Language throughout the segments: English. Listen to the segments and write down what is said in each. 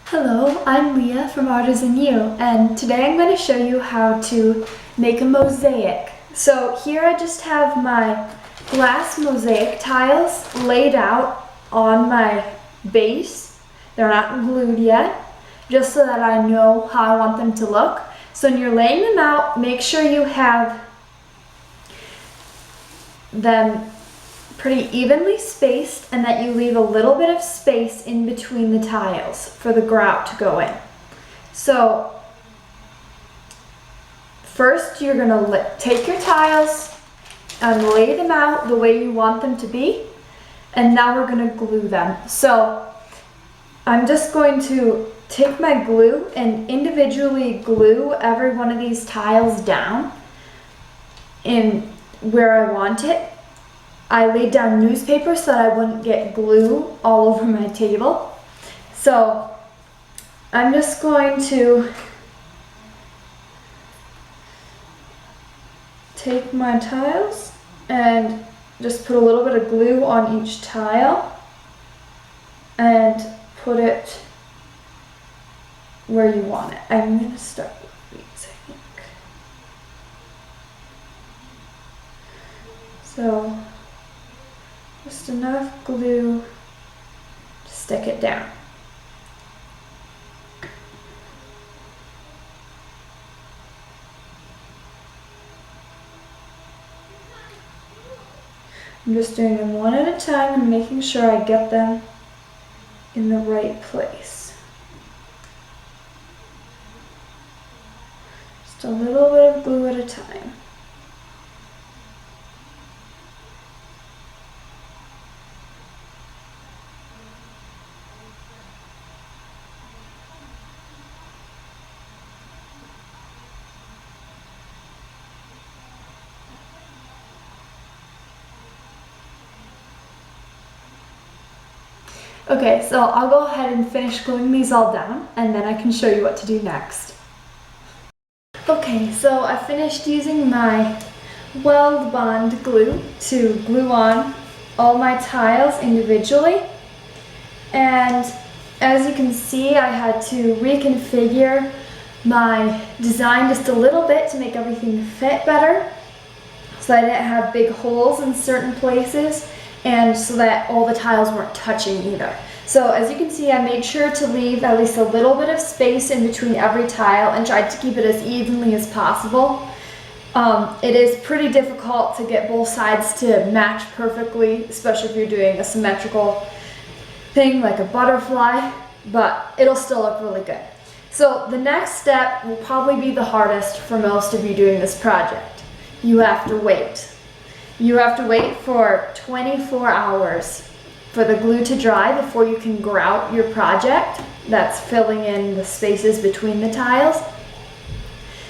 Hello, I'm Leah from Artisan You, and today I'm going to show you how to make a mosaic. So here I just have my glass mosaic tiles laid out on my base. They're not glued yet, just so that I know how I want them to look. So when you're laying them out, make sure you have them pretty evenly spaced and that you leave a little bit of space in between the tiles for the grout to go in. So first you're going to take your tiles and lay them out the way you want them to be, and now we're going to glue them. So I'm just going to take my glue and individually glue every one of these tiles down in where I want it. I laid down newspaper so that I wouldn't get glue all over my table. So I'm just going to take my tiles and just put a little bit of glue on each tile and put it where you want it. I'm going to start with these, I think. So just enough glue to stick it down. I'm just doing them one at a time and making sure I get them in the right place. Just a little bit of glue at a time. Okay, so I'll go ahead and finish gluing these all down, and then I can show you what to do next. Okay, so I finished using my weld bond glue to glue on all my tiles individually. And as you can see, I had to reconfigure my design just a little bit to make everything fit better, so I didn't have big holes in certain places, and so that all the tiles weren't touching either. So as you can see, I made sure to leave at least a little bit of space in between every tile and tried to keep it as evenly as possible. It is pretty difficult to get both sides to match perfectly, especially if you're doing a symmetrical thing like a butterfly, but it'll still look really good. So the next step will probably be the hardest for most of you doing this project. You have to wait. You have to wait for 24 hours for the glue to dry before you can grout your project. That's filling in the spaces between the tiles.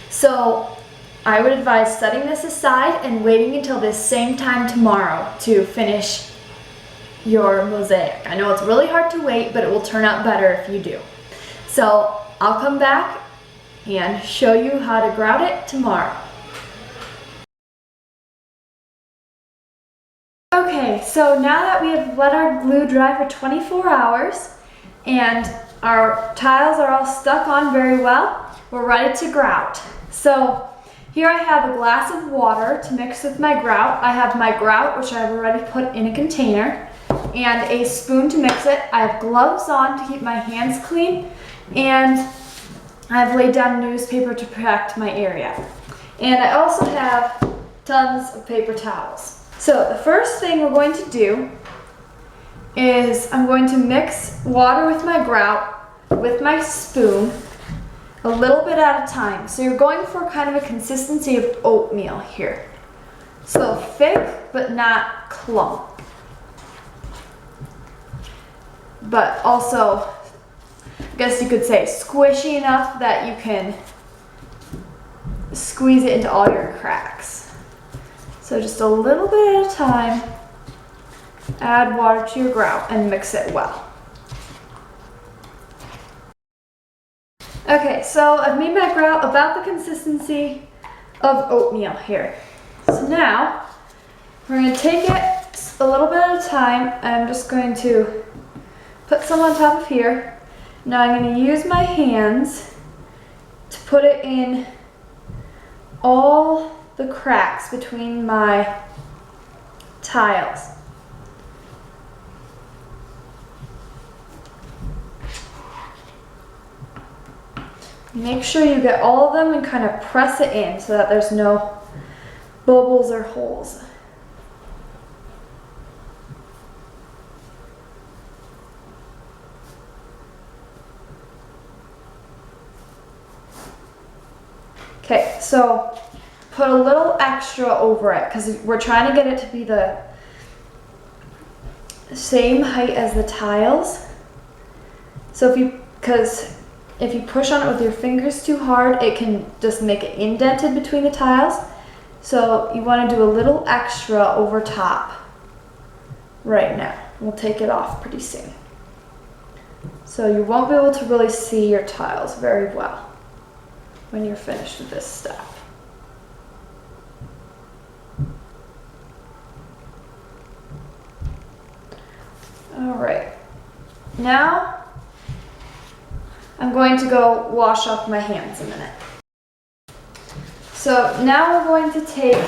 So I would advise setting this aside and waiting until this same time tomorrow to finish your mosaic. I know it's really hard to wait, but it will turn out better if you do. So I'll come back and show you how to grout it tomorrow. Okay, so now that we have let our glue dry for 24 hours and our tiles are all stuck on very well, we're ready to grout. So here I have a glass of water to mix with my grout. I have my grout, which I've already put in a container, and a spoon to mix it. I have gloves on to keep my hands clean, and I've laid down newspaper to protect my area. And I also have tons of paper towels. So the first thing we're going to do is I'm going to mix water with my grout with my spoon a little bit at a time. So you're going for kind of a consistency of oatmeal here. So thick but not clump. But also, I guess you could say squishy enough that you can squeeze it into all your cracks. So just a little bit at a time, add water to your grout and mix it well. Okay, so I've made my grout about the consistency of oatmeal here. So now we're going to take it a little bit at a time, and I'm just going to put some on top of here. Now I'm going to use my hands to put it in all the cracks between my tiles. Make sure you get all of them and kind of press it in so that there's no bubbles or holes. Okay, so put a little extra over it because we're trying to get it to be the same height as the tiles. So if you push on it with your fingers too hard, it can just make it indented between the tiles. So you want to do a little extra over top right now. We'll take it off pretty soon. So you won't be able to really see your tiles very well when you're finished with this step. All right, now I'm going to go wash off my hands a minute. So now we're going to take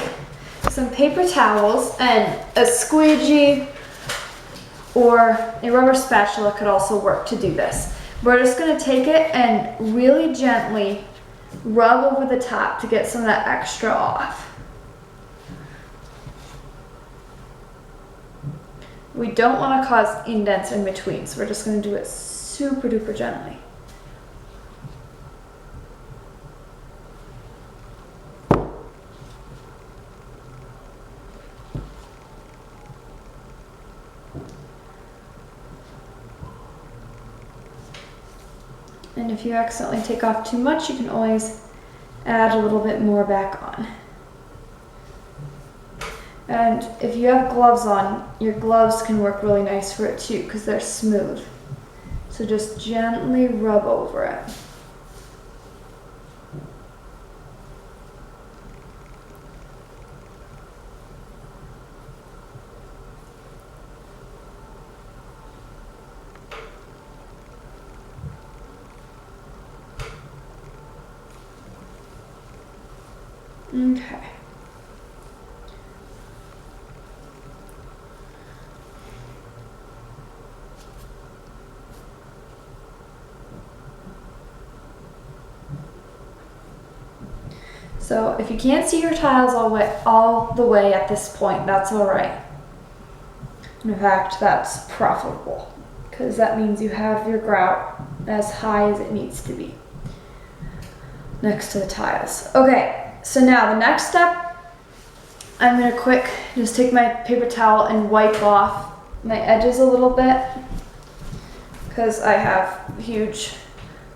some paper towels, and a squeegee or a rubber spatula could also work to do this. We're just going to take it and really gently rub over the top to get some of that extra off. We don't want to cause indents in between, so we're just going to do it super duper gently. And if you accidentally take off too much, you can always add a little bit more back on. And if you have gloves on, your gloves can work really nice for it too because they're smooth. So just gently rub over it. Okay. So if you can't see your tiles all the way at this point, that's all right. In fact, that's preferable because that means you have your grout as high as it needs to be next to the tiles. Okay. So now the next step, I'm going to just take my paper towel and wipe off my edges a little bit because I have huge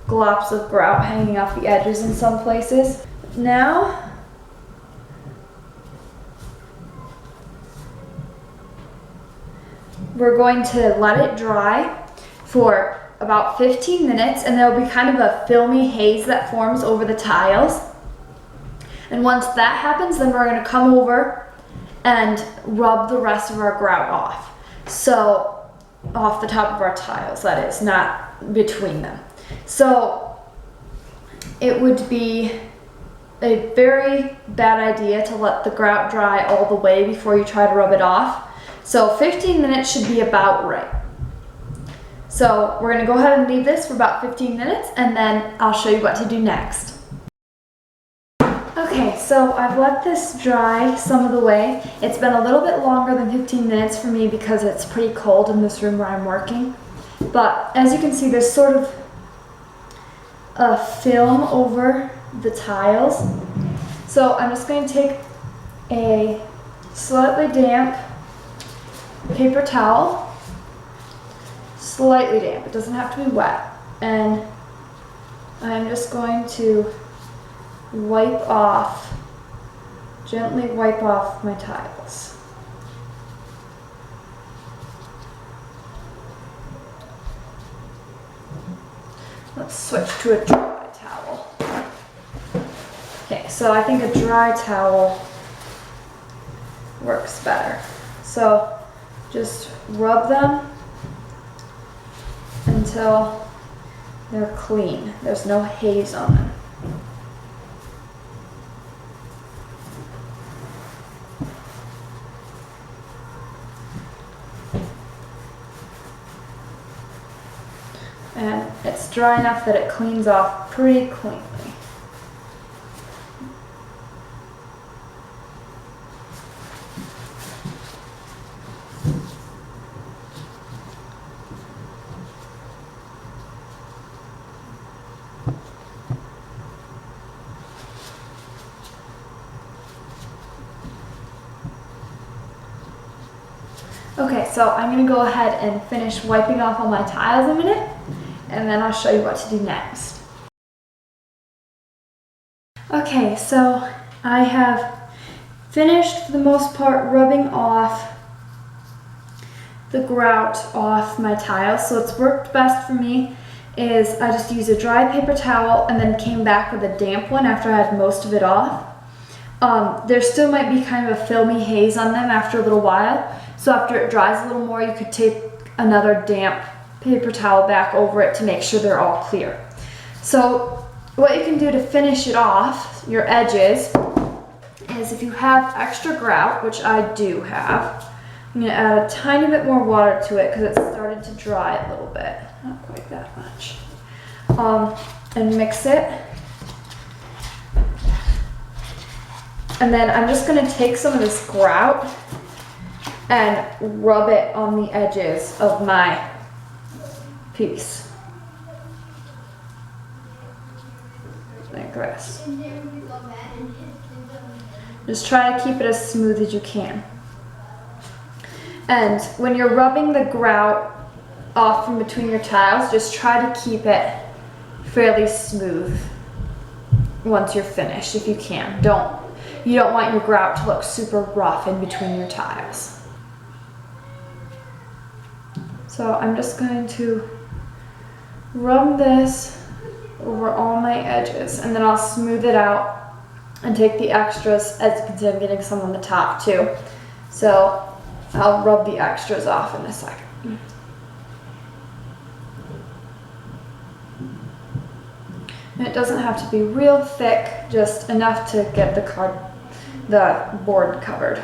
glops of grout hanging off the edges in some places. Now, we're going to let it dry for about 15 minutes, and there will be kind of a filmy haze that forms over the tiles. And once that happens, then we're going to come over and rub the rest of our grout off. So off the top of our tiles, that is, not between them. So it would be a very bad idea to let the grout dry all the way before you try to rub it off. So 15 minutes should be about right. So we're going to go ahead and leave this for about 15 minutes, and then I'll show you what to do next. Okay, so I've let this dry some of the way. It's been a little bit longer than 15 minutes for me because it's pretty cold in this room where I'm working. But as you can see, there's sort of a film over the tiles. So I'm just going to take a slightly damp paper towel, slightly damp, it doesn't have to be wet, and I'm just going to gently wipe off my tiles. Let's switch to a dry towel. Okay, so I think a dry towel works better. So just rub them until they're clean. There's no haze on them. And it's dry enough that it cleans off pretty cleanly. Okay, so I'm gonna go ahead and finish wiping off all my tiles in a minute, and then I'll show you what to do next. Okay, so I have finished, for the most part, rubbing off the grout off my tiles. So what's worked best for me is I just used a dry paper towel and then came back with a damp one after I had most of it off. There still might be kind of a filmy haze on them after a little while. So after it dries a little more, you could tape another damp paper towel back over it to make sure they're all clear. So what you can do to finish it off, your edges, is if you have extra grout, which I do have, I'm going to add a tiny bit more water to it because it's started to dry a little bit. Not quite that much. And mix it. And then I'm just going to take some of this grout and rub it on the edges of my piece. Like this. Just try to keep it as smooth as you can. And when you're rubbing the grout off from between your tiles, just try to keep it fairly smooth once you're finished, if you can. You don't want your grout to look super rough in between your tiles. So I'm just going to rub this over all my edges, and then I'll smooth it out and take the extras. As you can see, I'm getting some on the top too. So I'll rub the extras off in a second. And it doesn't have to be real thick, just enough to get the board covered.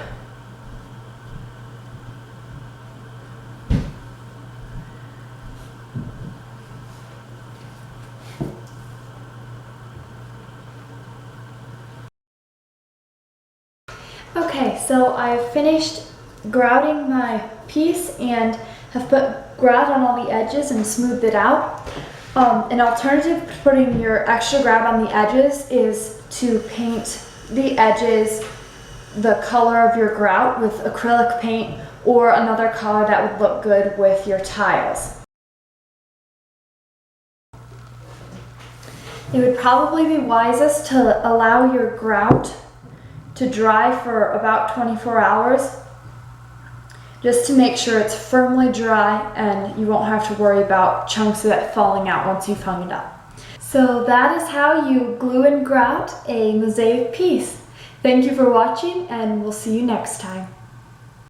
Okay, so I've finished grouting my piece and have put grout on all the edges and smoothed it out. An alternative to putting your extra grout on the edges is to paint the edges the color of your grout with acrylic paint or another color that would look good with your tiles. It would probably be wisest to allow your grout to dry for about 24 hours, just to make sure it's firmly dry and you won't have to worry about chunks of it falling out once you've hung it up. So that is how you glue and grout a mosaic piece. Thank you for watching, and we'll see you next time.